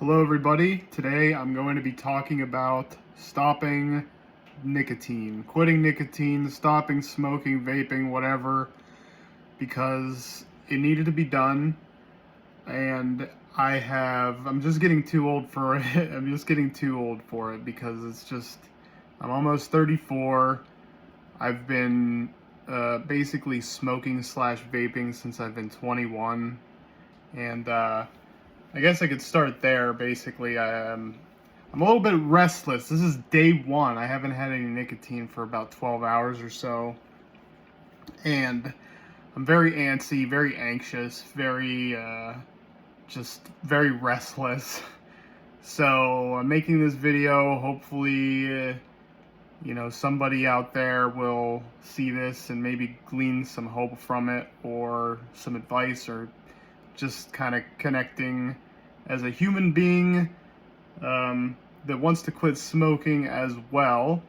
Hello everybody, today I'm going to be talking about stopping nicotine, quitting nicotine, stopping smoking, vaping, whatever, because it needed to be done, and I'm just getting too old for it. I'm just getting too old for it because I'm almost 34. I've been basically smoking slash vaping since I've been 21, and I guess I could start there. Basically, I'm a little bit restless. This is day one. I haven't had any nicotine for about 12 hours or so, and I'm very antsy, very anxious, just very restless. So I'm making this video. Hopefully, somebody out there will see this and maybe glean some hope from it, or some advice, or just kind of connecting as a human being that wants to quit smoking as well.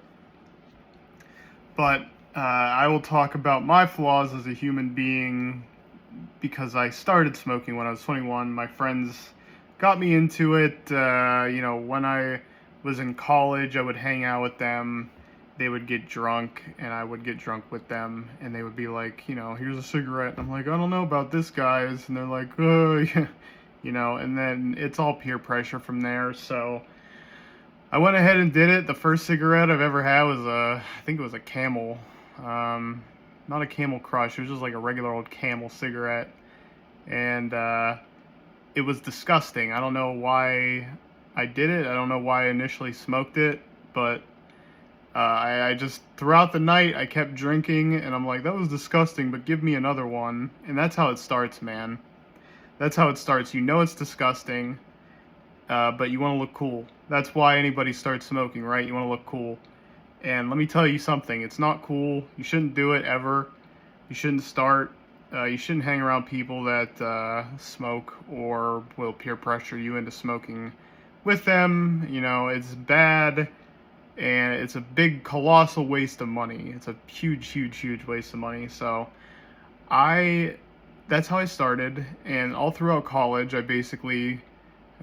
But I will talk about my flaws as a human being because I started smoking when I was 21. My friends got me into it. When I was in college, I would hang out with them. They would get drunk, and I would get drunk with them, and they would be like, here's a cigarette. I'm like, I don't know about this, guys. And they're like, oh, yeah. And then it's all peer pressure from there. So I went ahead and did it. The first cigarette I've ever had was I think it was a Camel. Not a Camel Crush. It was just like a regular old Camel cigarette. And it was disgusting. I don't know why I did it. I don't know why I initially smoked it, but I just, throughout the night, I kept drinking, and I'm like, that was disgusting, but give me another one. And that's how it starts, man. That's how it starts. You know it's disgusting, but you want to look cool. That's why anybody starts smoking, right? You want to look cool. And let me tell you something. It's not cool. You shouldn't do it ever. You shouldn't start. You shouldn't hang around people that smoke or will peer pressure you into smoking with them. It's bad. And it's a big, colossal waste of money. It's a huge, huge, huge waste of money. So that's how I started. And all throughout college, I basically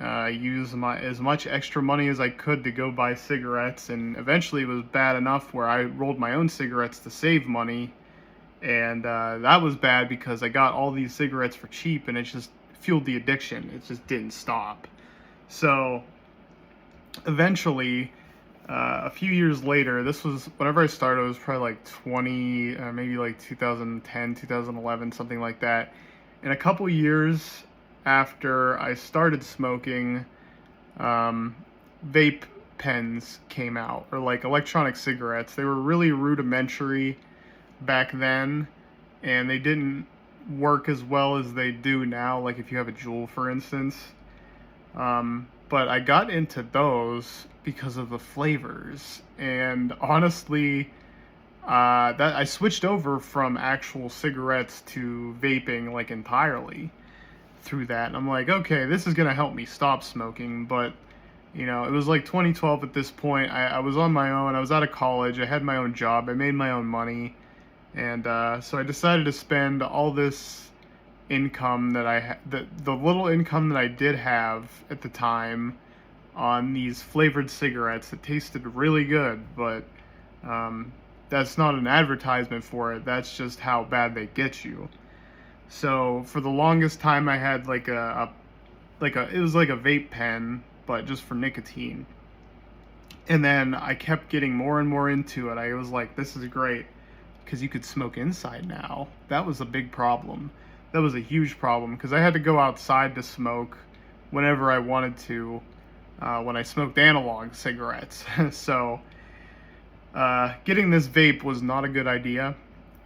used as much extra money as I could to go buy cigarettes. And eventually it was bad enough where I rolled my own cigarettes to save money. And that was bad because I got all these cigarettes for cheap, and it just fueled the addiction. It just didn't stop. So eventually, a few years later, this was, whenever I started, it was probably like 20, maybe like 2010, 2011, something like that. And a couple years after I started smoking, vape pens came out, or like electronic cigarettes. They were really rudimentary back then, and they didn't work as well as they do now, like if you have a Juul, for instance. But I got into those because of the flavors, and honestly, that I switched over from actual cigarettes to vaping like entirely through that. And I'm like, okay, this is gonna help me stop smoking. But it was like 2012 at this point. I was on my own. I was out of college. I had my own job. I made my own money, and so I decided to spend all this income that the little income that I did have at the time on these flavored cigarettes that tasted really good, but that's not an advertisement for it. That's just how bad they get you. So for the longest time, I had it was like a vape pen, but just for nicotine. And then I kept getting more and more into it. I was like, this is great, because you could smoke inside now. That was a big problem. That was a huge problem, because I had to go outside to smoke whenever I wanted to, when I smoked analog cigarettes. So getting this vape was not a good idea,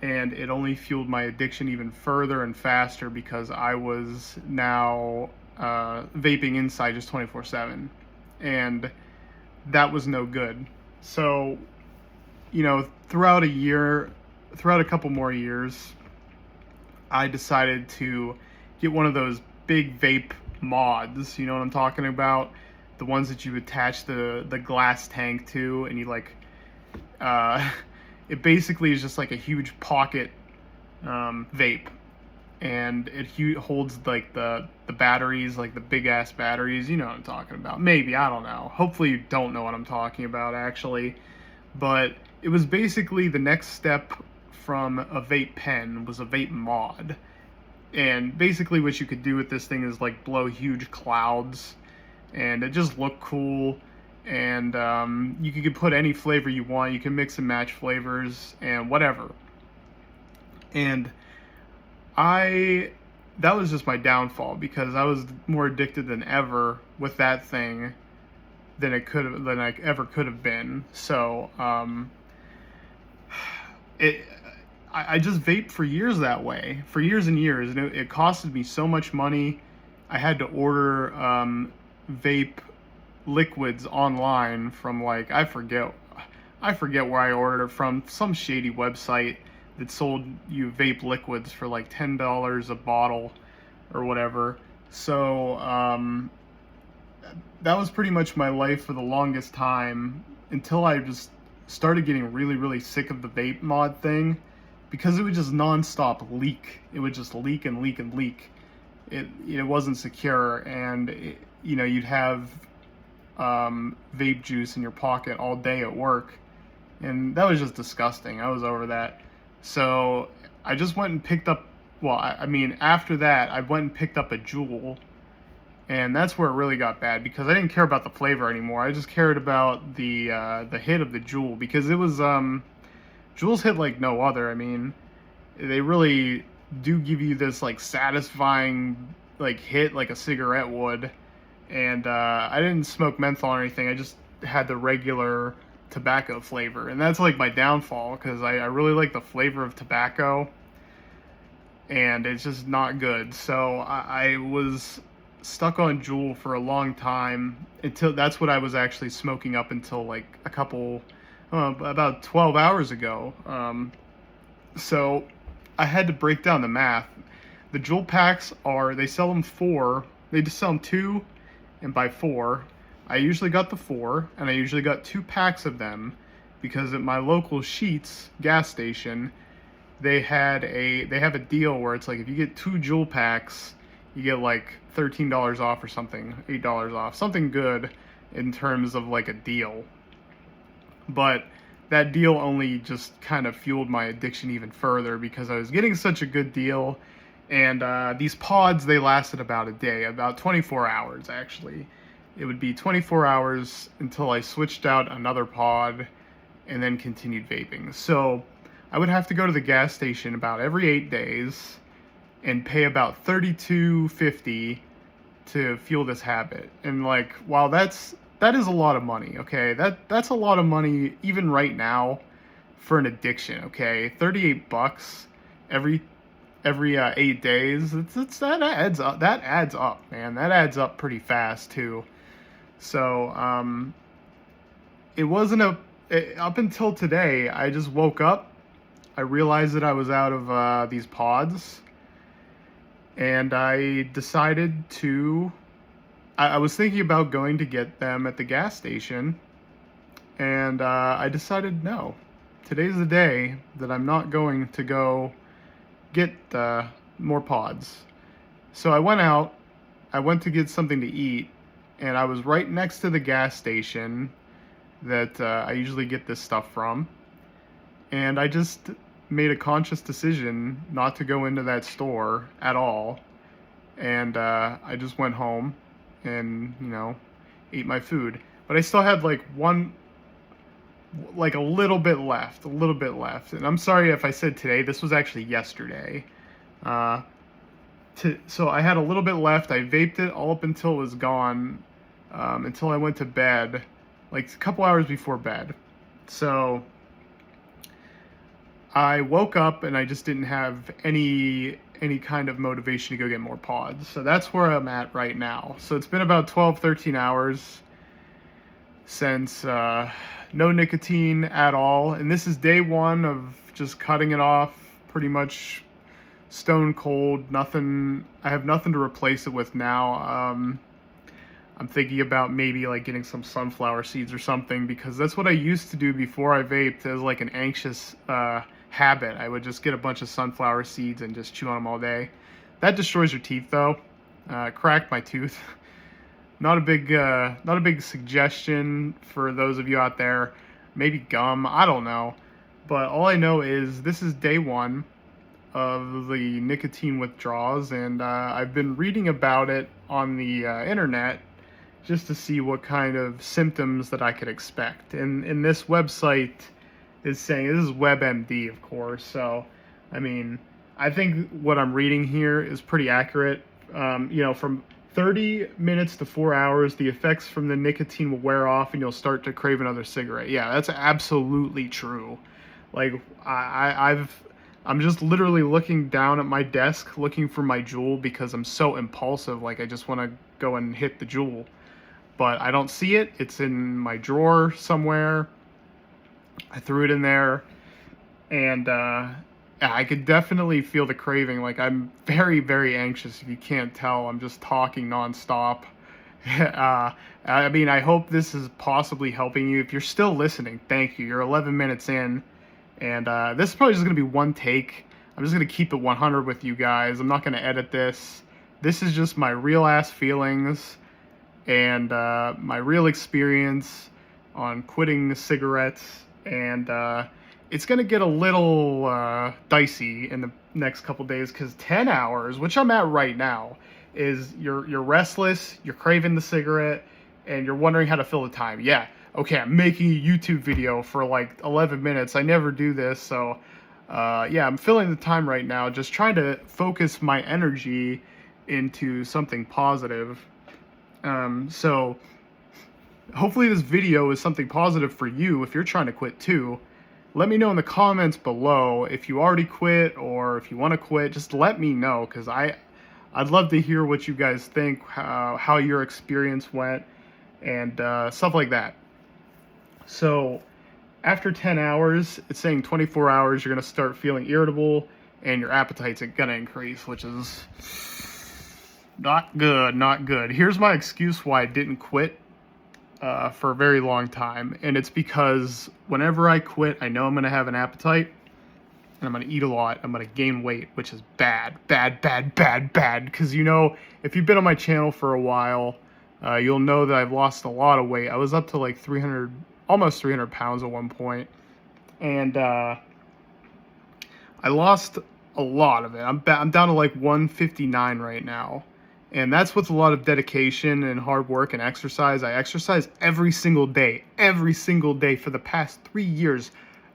and it only fueled my addiction even further and faster, because I was now vaping inside just 24/7, and that was no good. So throughout a couple more years, I decided to get one of those big vape mods. You know what I'm talking about? The ones that you attach the glass tank to, and you it basically is just like a huge pocket vape. and it holds like the batteries, like the big ass batteries. You know what I'm talking about? Maybe, I don't know. Hopefully you don't know what I'm talking about actually. But it was basically the next step from a vape pen was a vape mod. And basically what you could do with this thing is like blow huge clouds, and it just looked cool. And you could put any flavor you want. You can mix and match flavors and whatever. And I that was just my downfall, because I was more addicted than ever with that thing than I ever could have been. So it I just vaped for years that way, for years and years, and it costed me so much money. I had to order vape liquids online from, like, I forget where I ordered it from, some shady website that sold you vape liquids for like $10 a bottle or whatever. So that was pretty much my life for the longest time, until I just started getting really, really sick of the vape mod thing, because it would just nonstop leak. It would just leak and leak and leak. It wasn't secure, and you'd have vape juice in your pocket all day at work, and that was just disgusting. I was over that. So I just went and picked up, well, I mean, after that, I went and picked up a Juul, and that's where it really got bad, because I didn't care about the flavor anymore. I just cared about the hit of the Juul, because it was Juuls hit like no other. I mean, they really do give you this like satisfying like hit, like a cigarette would. And I didn't smoke menthol or anything. I just had the regular tobacco flavor, and that's like my downfall, because I really like the flavor of tobacco, and it's just not good. So I was stuck on Juul for a long time, until that's what I was actually smoking up until like about 12 hours ago. So I had to break down the math. The Juul packs they sell them they just sell them two and buy four. I usually got the four, and I usually got 2 packs of them, because at my local Sheetz gas station, they have a deal where it's like, if you get 2 Juul packs, you get like $13 off or something, $8 off, something good in terms of like a deal. But that deal only just kind of fueled my addiction even further, because I was getting such a good deal. And these pods, they lasted about a day, about 24 hours actually. It would be 24 hours until I switched out another pod and then continued vaping. So I would have to go to the gas station about every 8 days and pay about $32.50 to fuel this habit. And like, while that is a lot of money, okay? That's a lot of money even right now for an addiction, okay? $38 every 8 days. That adds up. That adds up, man. That adds up pretty fast too. So it wasn't up until today. I just woke up. I realized that I was out of these pods, and I decided to. I was thinking about going to get them at the gas station, and I decided no. Today's the day that I'm not going to go get more pods. So I went out. I went to get something to eat, and I was right next to the gas station that I usually get this stuff from. And I just made a conscious decision not to go into that store at all. And I just went home and, ate my food. But I still had like a little bit left. And I'm sorry if I said today. This was actually yesterday. So I had a little bit left. I vaped it all up until it was gone, until I went to bed, like a couple hours before bed. So I woke up and I just didn't have any kind of motivation to go get more pods. So that's where I'm at right now. So it's been about 12, 13 hours since no nicotine at all. And this is day 1 of just cutting it off, pretty much stone cold. Nothing. I have nothing to replace it with now. I'm thinking about maybe like getting some sunflower seeds or something, because that's what I used to do before I vaped as like an anxious habit. I would just get a bunch of sunflower seeds and just chew on them all day. That destroys your teeth though. Cracked my tooth. Not a big suggestion for those of you out there. Maybe gum, I don't know. But all I know is this is day one of the nicotine withdrawals, and I've been reading about it on the internet just to see what kind of symptoms that I could expect. And this website is saying, this is WebMD, of course. So, I mean, I think what I'm reading here is pretty accurate. From 30 minutes to 4 hours, the effects from the nicotine will wear off and you'll start to crave another cigarette. Yeah, that's absolutely true. Like, I'm just literally looking down at my desk looking for my Juul because I'm so impulsive. Like, I just want to go and hit the Juul. But I don't see it. It's in my drawer somewhere. I threw it in there. And I could definitely feel the craving. Like, I'm very, very anxious. If you can't tell, I'm just talking nonstop. I mean, I hope this is possibly helping you. If you're still listening, thank you. You're 11 minutes in. And this is probably just going to be one take. I'm just going to keep it 100 with you guys. I'm not going to edit this. This is just my real-ass feelings and my real experience on quitting cigarettes. And it's going to get a little dicey in the next couple days because 10 hours, which I'm at right now, is you're restless, you're craving the cigarette, and you're wondering how to fill the time. Yeah, okay, I'm making a YouTube video for like 11 minutes. I never do this, so yeah, I'm filling the time right now, just trying to focus my energy into something positive. So hopefully this video is something positive for you if you're trying to quit too. Let me know in the comments below if you already quit or if you want to quit. Just let me know, because I'd love to hear what you guys think, how your experience went, and stuff like that. So after 10 hours, it's saying 24 hours, you're going to start feeling irritable and your appetite's going to increase, which is not good, not good. Here's my excuse why I didn't quit for a very long time, and it's because whenever I quit, I know I'm going to have an appetite, and I'm going to eat a lot, I'm going to gain weight, which is bad, because if you've been on my channel for a while, you'll know that I've lost a lot of weight. I was up to like almost 300 pounds at one point, and I lost a lot of it. I'm down to like 159 right now. And that's with a lot of dedication and hard work and exercise. I exercise every single day for the past 3 years.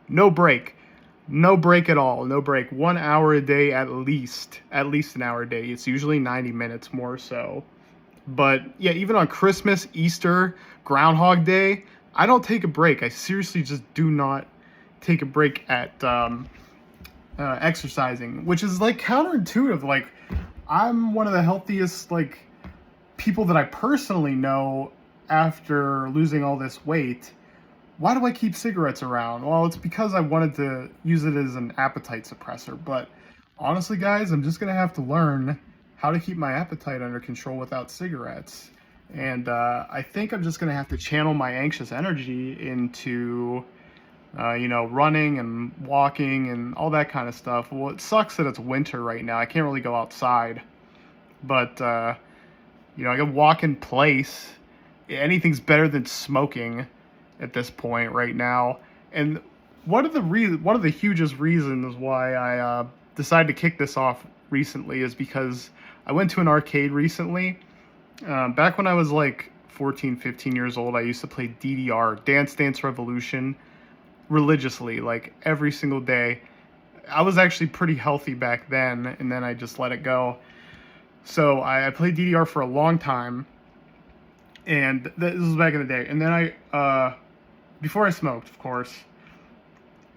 No break at all. No break. 1 hour a day at least an hour a day. It's usually 90 minutes more so. But yeah, even on Christmas, Easter, Groundhog Day, I don't take a break. I seriously just do not take a break at exercising, which is like counterintuitive. Like, I'm one of the healthiest like people that I personally know after losing all this weight. Why do I keep cigarettes around? Well, it's because I wanted to use it as an appetite suppressor. But honestly, guys, I'm just going to have to learn how to keep my appetite under control without cigarettes. And I think I'm just going to have to channel my anxious energy into, running and walking and all that kind of stuff. Well, it sucks that it's winter right now. I can't really go outside. But, I can walk in place. Anything's better than smoking at this point right now. And one of the hugest reasons why I decided to kick this off recently is because I went to an arcade recently. Back when I was like 14, 15 years old, I used to play DDR, Dance Dance Revolution, religiously, like every single day. I was actually pretty healthy back then, and then I just let it go. So I played DDR for a long time, and this was back in the day. And then before I smoked, of course,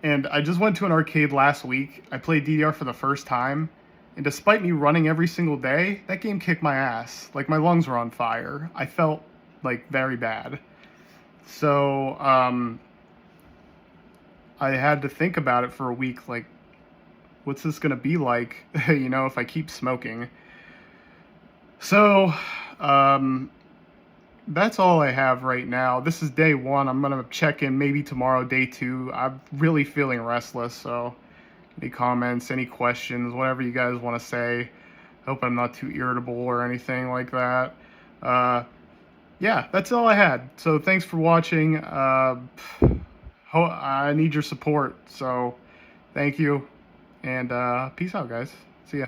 and I just went to an arcade last week. I played DDR for the first time, and despite me running every single day, that game kicked my ass. Like, my lungs were on fire. I felt like very bad. So I had to think about it for a week, like, what's this gonna be like, if I keep smoking. So that's all I have right now. This is day one. I'm gonna check in maybe tomorrow, day two. I'm really feeling restless, so any comments, any questions, whatever you guys want to say, Hope I'm not too irritable or anything like that. Yeah, that's all I had. So thanks for watching. I need your support. So thank you. And peace out, guys. See ya.